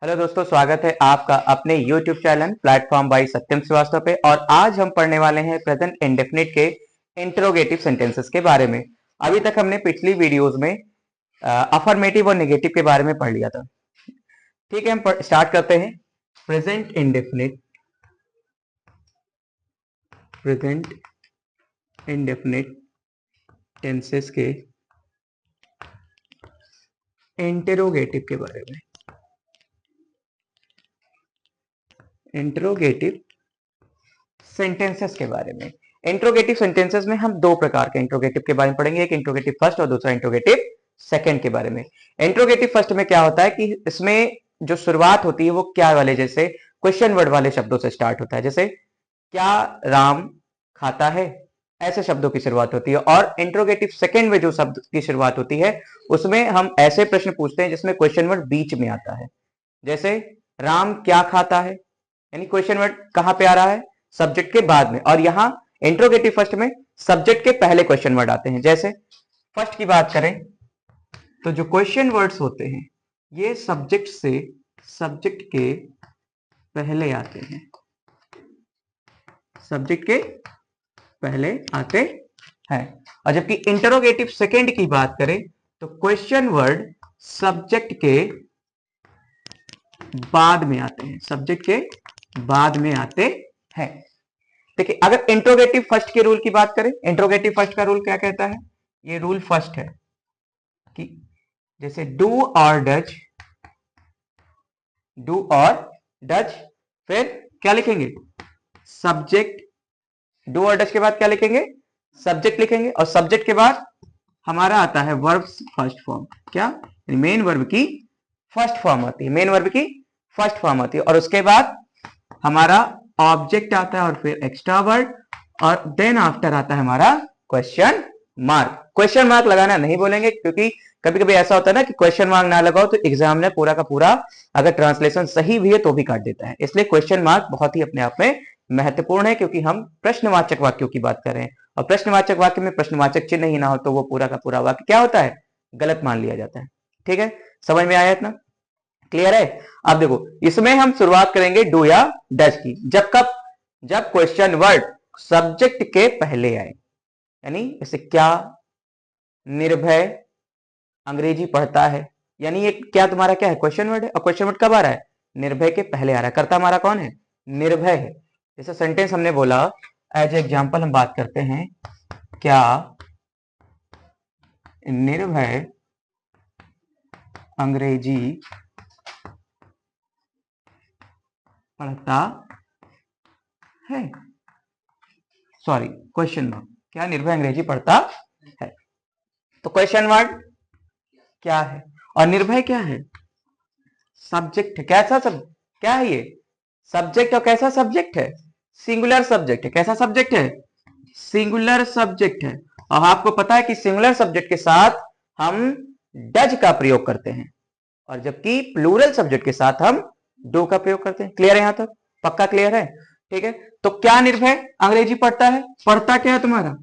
Hello दोस्तों, स्वागत है आपका अपने YouTube चैनल प्लेटफॉर्म बाय सत्यम श्रीवास्तव पे। और आज हम पढ़ने वाले हैं प्रेजेंट इंडेफिनिट के इंटरोगेटिव सेंटेंसेस के बारे में। अभी तक हमने पिछली वीडियोस में अफर्मेटिव और नेगेटिव के बारे में पढ़ लिया था। ठीक है, हम स्टार्ट करते हैं। प्रेजेंट इंडेफिनिट टेंसेस के इंटरोगेटिव के बारे में। इंटरोगेटिव सेंटेंसेस के बारे में। इंट्रोगेटिव सेंटेंसेस में हम दो प्रकार के इंट्रोगेटिव के बारे में पढ़ेंगे, एक इंट्रोगेटिव फर्स्ट और दूसरा इंट्रोगेटिव सेकंड के बारे में। इंट्रोगेटिव फर्स्ट में क्या होता है कि इसमें जो शुरुआत होती है वो क्या वाले, जैसे क्वेश्चन वर्ड वाले शब्दों से स्टार्ट होता है। जैसे क्या राम खाता है, ऐसे शब्दों की शुरुआत होती है। और इंट्रोगेटिव सेकंड में जो शब्द की शुरुआत होती है उसमें हम ऐसे प्रश्न पूछते हैं जिसमें क्वेश्चन वर्ड बीच में आता है। जैसे राम क्या खाता है, यानी क्वेश्चन वर्ड कहां पे आ रहा है, सब्जेक्ट के बाद में। और यहां इंट्रोगेटिव फर्स्ट में सब्जेक्ट के पहले क्वेश्चन वर्ड आते हैं। जैसे फर्स्ट की बात करें तो जो क्वेश्चन वर्ड्स होते हैं ये सब्जेक्ट के पहले आते हैं, सब्जेक्ट के पहले आते हैं। और जबकि इंटरोगेटिव सेकंड की बात करें तो क्वेश्चन वर्ड सब्जेक्ट के बाद में आते हैं, सब्जेक्ट के बाद में आते हैं। देखिए, अगर इंट्रोगेटिव फर्स्ट के रूल की बात करें, इंट्रोगेटिव फर्स्ट का रूल क्या कहता है, ये रूल फर्स्ट है कि जैसे डू और डज, फिर क्या लिखेंगे, सब्जेक्ट। डू और डज के बाद क्या लिखेंगे, सब्जेक्ट लिखेंगे। और सब्जेक्ट के बाद हमारा आता है वर्ब फर्स्ट फॉर्म। क्या, मेन वर्ब की फर्स्ट फॉर्म आती है, मेन वर्ब की फर्स्ट फॉर्म आती है। और उसके बाद हमारा ऑब्जेक्ट आता है और फिर एक्स्ट्रा वर्ड, और देन आफ्टर आता है हमारा क्वेश्चन मार्क। क्वेश्चन मार्क लगाना नहीं बोलेंगे क्योंकि कभी कभी ऐसा होता है ना कि क्वेश्चन मार्क ना लगाओ तो एग्जाम ने पूरा का पूरा अगर ट्रांसलेशन सही भी है तो भी काट देता है। इसलिए क्वेश्चन मार्क बहुत ही अपने आप में महत्वपूर्ण है, क्योंकि हम प्रश्नवाचक वाक्यों की बात कर रहे हैं। और प्रश्नवाचक वाक्य में प्रश्नवाचक चिन्ह ही ना हो तो वो पूरा का पूरा वाक्य क्या होता है, गलत मान लिया जाता है। ठीक है, समझ में आया इतना, क्लियर है। अब देखो, इसमें हम शुरुआत करेंगे डू या डज की। जब क्वेश्चन वर्ड सब्जेक्ट के पहले आए, यानी जैसे क्या निर्भय अंग्रेजी पढ़ता है, यानी ये क्या तुम्हारा क्या है, क्वेश्चन वर्ड है। और क्वेश्चन वर्ड कब आ रहा है, निर्भय के पहले आ रहा है। कर्ता हमारा कौन है, निर्भय है। जैसे सेंटेंस हमने बोला, एज एग्जाम्पल हम बात करते हैं, क्या निर्भय अंग्रेजी पढ़ता है, सॉरी क्वेश्चन वर्ड, क्या निर्भय अंग्रेजी पढ़ता है। तो क्वेश्चन वर्ड क्या है और निर्भय क्या है, सब्जेक्ट है। कैसा सब, क्या है ये, सब्जेक्ट। और कैसा सब्जेक्ट है, सिंगुलर सब्जेक्ट है। कैसा सब्जेक्ट है, सिंगुलर सब्जेक्ट है। और आपको पता है कि सिंगुलर सब्जेक्ट के साथ हम डज का प्रयोग करते हैं, और जबकि प्लूरल सब्जेक्ट के साथ हम डू का प्रयोग करते हैं। क्लियर है यहां तक, पक्का क्लियर है। ठीक है, तो क्या निर्भय अंग्रेजी पढ़ता है, पढ़ता क्या है तुम्हारा,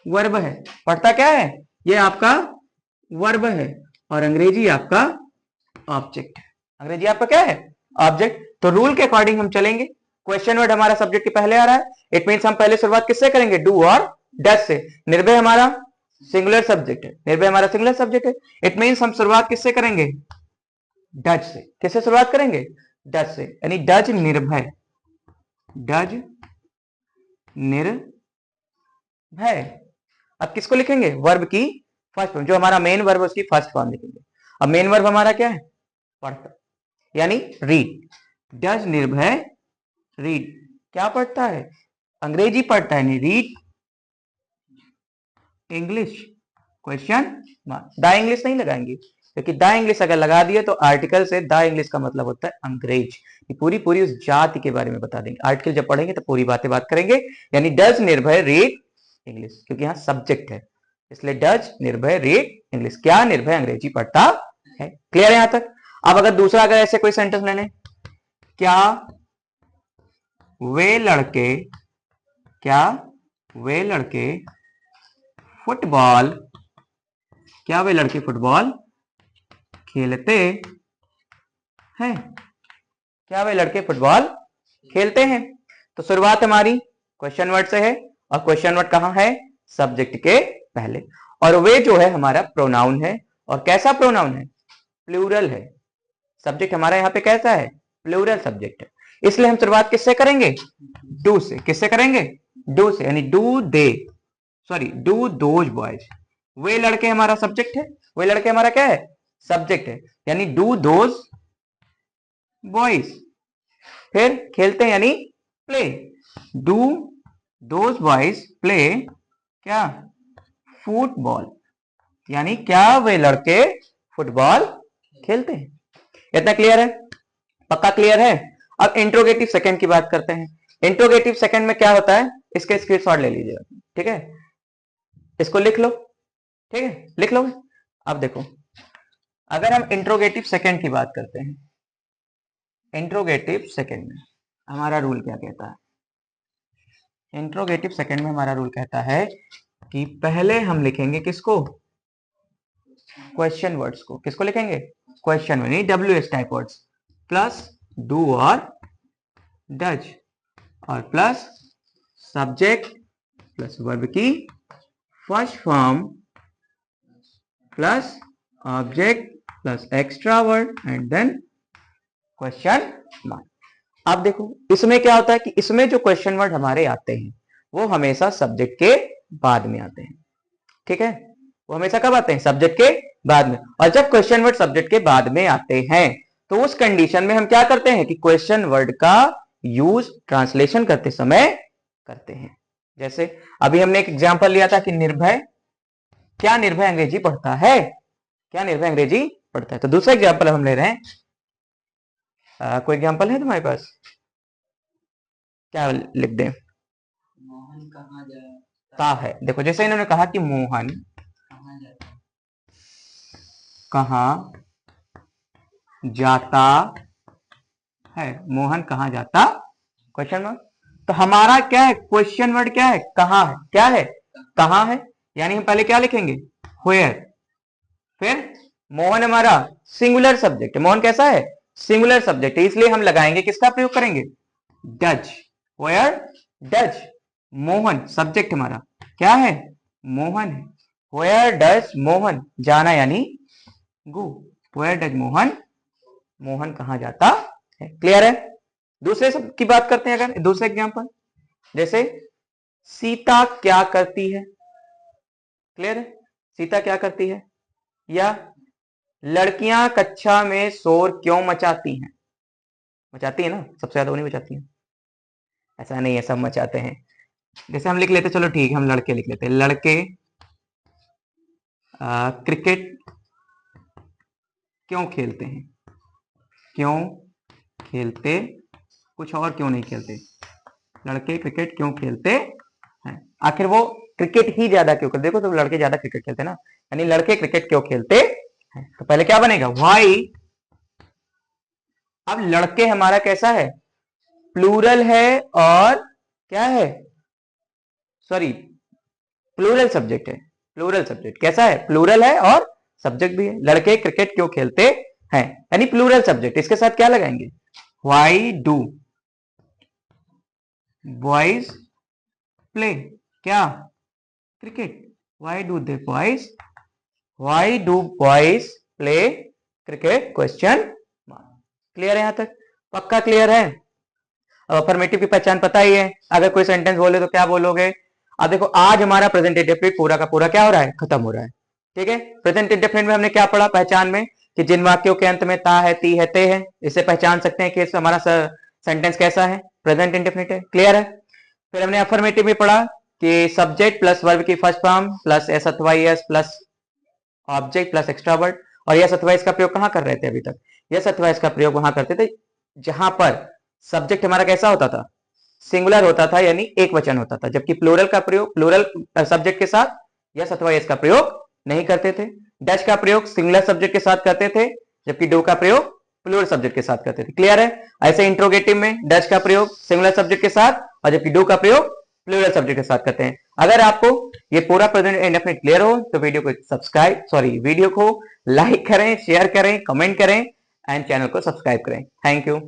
वर्ब है। पढ़ता क्या है, ये आपका वर्ब है, और अंग्रेजी आपका ऑब्जेक्ट है। अंग्रेजी आपका क्या है, ऑब्जेक्ट। तो रूल के अकॉर्डिंग हम चलेंगे। क्वेश्चन वर्ड हमारा सब्जेक्ट के पहले आ रहा है, इट मींस हम पहले शुरुआत किससे करेंगे, डू और डज से। निर्भय हमारा सिंगुलर सब्जेक्ट है, निर्भय हमारा सिंगुलर सब्जेक्ट है, इट मींस हम शुरुआत किससे करेंगे, डज से। किससे शुरुआत करेंगे, डज से, यानी डज निर्भय, डज निर्भय। अब किसको लिखेंगे, वर्ब की फर्स्ट फॉर्म, जो हमारा मेन वर्ब है उसकी फर्स्ट फॉर्म लिखेंगे। अब मेन वर्ब हमारा क्या है, पढ़ता, यानी रीड। डज निर्भय रीड, क्या पढ़ता है, अंग्रेजी पढ़ता है, read English, question mark. The English नहीं लगाएंगे, क्योंकि द इंग्लिश अगर लगा दिए तो आर्टिकल से द इंग्लिश का मतलब होता है अंग्रेज। ये पूरी पूरी उस जाति के बारे में बता देंगे। आर्टिकल जब पढ़ेंगे तो पूरी बातें बात करेंगे। यानी डज निर्भय रीड इंग्लिश, क्योंकि यहाँ सब्जेक्ट है, इसलिए डज निर्भय रीड इंग्लिश, क्या निर्भय अंग्रेजी पढ़ता है। क्लियर है यहां तक। अब अगर दूसरा, अगर ऐसे कोई सेंटेंस ले लें, क्या वे लड़के, क्या वे लड़के फुटबॉल, क्या वे लड़के फुटबॉल खेलते हैं? क्या वे लड़के फुटबॉल खेलते हैं? तो शुरुआत हमारी क्वेश्चन वर्ड से है, और क्वेश्चन वर्ड कहाँ है? सब्जेक्ट के पहले, और वे जो है हमारा प्रोनाउन है। और कैसा प्रोनाउन है? प्लूरल है। सब्जेक्ट हमारा यहाँ पे कैसा है? प्लूरल सब्जेक्ट है। इसलिए हम शुरुआत किससे करेंगे? डू से। किससे करेंगे? डू से, यानी डू दोज बॉयज। वे लड़के हमारा सब्जेक्ट है, वे लड़के हमारा क्या है? सब्जेक्ट है, यानी डू दोज बॉयज। फिर खेलते हैं यानी play, do those boys play क्या? फुटबॉल, यानी क्या वे लड़के फुटबॉल खेलते हैं। इतना क्लियर है? पक्का क्लियर है? अब इंट्रोगेटिव सेकंड की बात करते हैं। इंट्रोगेटिव सेकंड में क्या होता है, इसके स्क्रीनशॉट ले लीजिएगा, ठीक है? इसको लिख लो, ठीक है? लिख लो। अब देखो, अगर हम इंट्रोगेटिव सेकंड की बात करते हैं, इंट्रोगेटिव सेकंड में हमारा रूल क्या कहता है? इंट्रोगेटिव सेकंड में हमारा रूल कहता है कि पहले हम लिखेंगे किसको? क्वेश्चन वर्ड्स को। किसको लिखेंगे? Question word, WH type words, plus do और डज, और प्लस सब्जेक्ट प्लस वर्ब की first form plus object plus extra word and then question mark. अब देखो इसमें क्या होता है कि इसमें जो क्वेश्चन वर्ड हमारे आते हैं वो हमेशा सब्जेक्ट के बाद में आते हैं, ठीक है? वो हमेशा कब आते हैं? सब्जेक्ट के बाद में। और जब क्वेश्चन वर्ड सब्जेक्ट के बाद में आते हैं तो उस कंडीशन में हम क्या करते हैं कि क्वेश्चन वर्ड का यूज ट्रांसलेशन करते समय करते हैं। जैसे अभी हमने एक एग्जांपल लिया था कि निर्भय, क्या निर्भय अंग्रेजी पढ़ता है? क्या निर्भय अंग्रेजी पढ़ता है? तो दूसरा एग्जांपल हम ले रहे हैं। कोई एग्जांपल है तुम्हारे पास? क्या लिख दें? मोहन कहाँ जाता है। देखो जैसे इन्होंने कहा कि मोहन कहाँ जाता है, मोहन कहाँ जाता, क्वेश्चन वर्ड। तो हमारा क्या है? क्वेश्चन वर्ड क्या है? कहाँ है। क्या है? कहाँ है, यानी हम पहले क्या लिखेंगे? व्हेयर। फिर मोहन हमारा सिंगुलर सब्जेक्ट है। मोहन कैसा है? सिंगुलर सब्जेक्ट है, इसलिए हम लगाएंगे, किसका प्रयोग करेंगे? Does. Where does Mohan, subject हमारा क्या है? मोहन है। व्हेयर डज मोहन, जाना यानी गो। व्हेयर डज मोहन, मोहन कहाँ जाता है। क्लियर है? दूसरे सब की बात करते हैं, अगर दूसरे एग्जांपल, जैसे सीता क्या करती है। क्लियर है? सीता क्या करती है। या लड़कियां कक्षा में शोर क्यों मचाती हैं। मचाती है ना, सबसे ज्यादा उन्हीं मचाती हैं। ऐसा नहीं है, सब मचाते हैं। जैसे हम लिख लेते, चलो ठीक है, हम लड़के लिख लेते हैं। लड़के क्रिकेट क्यों खेलते हैं। क्यों खेलते, कुछ और क्यों नहीं खेलते। लड़के क्रिकेट क्यों खेलते हैं। आखिर वो क्रिकेट ही ज्यादा क्यों करते? देखो तो लड़के ज्यादा क्रिकेट खेलते हैं ना, यानी लड़के क्रिकेट क्यों खेलते हैं। तो पहले क्या बनेगा? व्हाई। अब लड़के हमारा कैसा है? प्लूरल है, और क्या है? सॉरी, प्लूरल सब्जेक्ट है। प्लूरल सब्जेक्ट कैसा है? प्लूरल है और सब्जेक्ट भी है। लड़के क्रिकेट क्यों खेलते हैं, यानी प्लूरल सब्जेक्ट। इसके साथ क्या लगाएंगे? व्हाई डू बॉयज प्ले क्या? Cricket. Why do they boys, why do boys play cricket, question mark. Clear है? यहां तक पक्का क्लियर है? अब अफर्मेटिव की पहचान पता ही है, अगर कोई सेंटेंस बोले तो क्या बोलोगे? अब देखो आज हमारा प्रेजेंट इंडेफिनिट पूरा का पूरा क्या हो रहा है? खत्म हो रहा है, ठीक है? प्रेजेंट इंडेफिनिट में हमने क्या पढ़ा पहचान में, कि जिन वाक्यों के अंत में ता है, ती है, ते है, इससे पहचान सकते हैं कि हमारा सेंटेंस कैसा है, प्रेजेंट इंडेफिनिट है। क्लियर है? फिर हमने अफर्मेटिव में पढ़ा कि सब्जेक्ट प्लस वर्ब की फर्स्ट फॉर्म प्लस एस अथवा S plus object plus extra word. और यस अथवा इसका प्रयोग कहां कर रहे थे अभी तक? यस अथवा इसका प्रयोग वहां करते थे जहां पर सब्जेक्ट हमारा कैसा होता था? सिंगुलर होता था, यानी एक वचन होता था। जबकि प्लूरल का प्रयोग, प्लूरल सब्जेक्ट के साथ यस अथवा यस का प्रयोग नहीं करते थे। डच का प्रयोग सिंगुलर सब्जेक्ट के साथ करते थे, जबकि डू का प्रयोग प्लूरल सब्जेक्ट के साथ करते थे। क्लियर है? ऐसे इंट्रोगेटिव में डच का प्रयोग सिंगुलर सब्जेक्ट के साथ, और जबकि डू का प्रयोग प्लूरल सब्जेक्ट के साथ करते हैं। अगर आपको ये पूरा प्रेजेंट इंडेफिनिट क्लियर हो तो वीडियो को लाइक करें, शेयर करें, कमेंट करें एंड चैनल को सब्सक्राइब करें। Thank you.